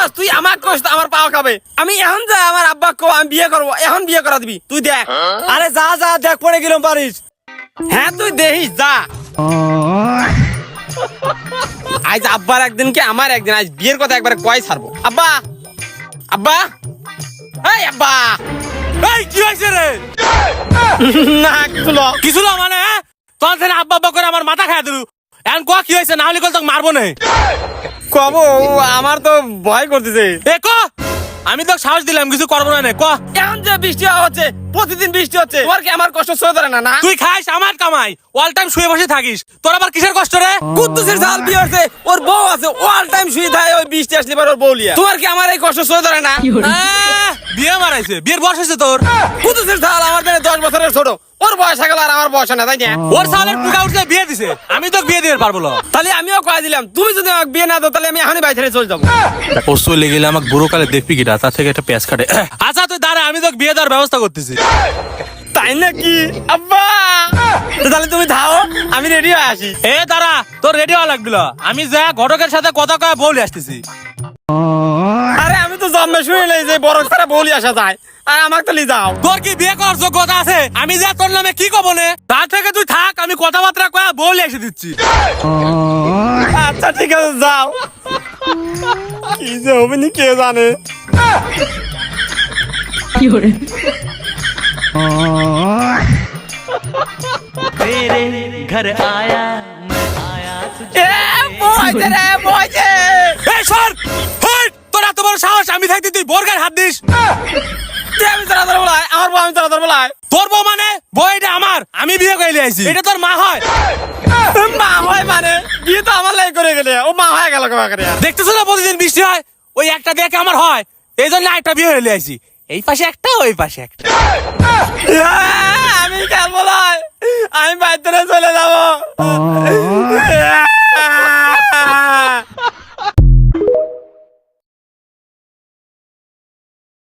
দেখছ তুই আমার কষ্ট আমার পাওয়া খাবে। আমি এখন যাই আমার আব্বা কো আমি বিয়ে করবো, এখন বিয়ে করা দিবি তুই দেখ। আরে যা যা দেখ পড়ে গেলাম পারিস। হ্যাঁ তুই দেখিস যা। আজ আব্বার একদিন কি আমার একদিন, আজ বিয়ের কথা একবার কয় ছাড়বো। আব্বা আব্বা এই আব্বা এই কি হয়েছে রে? না কিছু মানে তোর থেকে আব্বা আব্বা করে আমার মাথা খাই দিলু। এখন ক কি হয়েছে? না হলে তোকে মারবো না। কব আমার তো ভয় করতেছে। এ ক আমি তো সাহস দিলাম কিছু করবো না। ক এখন যে বৃষ্টি হচ্ছে, প্রতিদিন বৃষ্টি হচ্ছে, তোমার কি আমার কষ্ট সহ্য ধরে না? না তুই খাইস আমার কামাই, অল টাইম শুয়ে বসে থাকিস, তোর আবার কিসের কষ্ট রে? কুদ্দুসের জাল বিয়ে হচ্ছে, ওর বউ আছে, অল টাইম শুয়ে থাকে, ওই বৃষ্টি আসলে পর ওর বউ লিয়া। তোমার কি আমার এই কষ্ট সহ্য ধরে না? বিয়ে মারাইছে, বিয়ের বয়স হয়েছে তোর। কুদ্দুসের জাল আমার থেকে 10 বছরের ছোট, ওর বয়স হয়ে গেল আর আমার বয়স না, তাই না? ওর সালের পুকা উঠলে বিয়ে দিছে, আমি তো বিয়ে দিতে পারবো না। তাহলে আমিও কয়ে দিলাম তুমি যদি আমাকে বিয়ে না দাও তাহলে আমি এখনই বাড়ি ছেড়ে চলে যাবো। ও চলে গেলে আমাকে বুড়ো কালে দেখবি কিনা, তার থেকে একটা পেঁয়াজ কাটে। আচ্ছা তুই দাঁড়া, আমি তোকে বিয়ে দেওয়ার ব্যবস্থা করতেছি। তাই নাকি আব্বা? তাহলে তুমি ধাও, আমি রেডি হয়ে আসি। এ দাঁড়া, তোর রেডি হওয়া লাগলো, আমি যা ঘটকের সাথে কথা কয়ে বলে আসতেছি। আরে আমি তো জন্মে শুনে নেই যে বড় ছাড়া বলি আসা যায়, আর আমাকে তো নিয়ে যাও। তোর কি বিয়ে করার যোগ্যতা আছে? আমি যা তোর নামে কি কব নে, তার থেকে তুই থাক, আমি কথাবার্তা কয়ে বলে এসে দিচ্ছি। আচ্ছা ঠিক আছে যাও। কি যে হবে নি কে জানে। तेरे घर आया मैं आया तुझे। এ বইছে রে বইছে। এই সর, হেই, তোর এত বড় সাহস, আমি থাকতে তুই বোর গায়ে হাত দিস? তুই আমি তাড়াতাড়ি বলাই, আমার বউ আমি তাড়াতাড়ি বলাই। তোর বউ মানে? বউ এটা আমার, আমি বিয়ে করে আইছি। এটা তোর মা হয়? মা হয় মানে? বিয়ে তো আমার লাই করে গেলে, ও মা হয়ে গেল কবে করে? দেখতেছো না প্রতিদিন বৃষ্টি হয়, ওই একটা দেখে আমার হয়, এই জন্য একটা বিয়ে হয়ে আইছি। এই পাশে একটা, ওই পাশে একটা। আমি কেন বলাই, আমি বাইরে চলে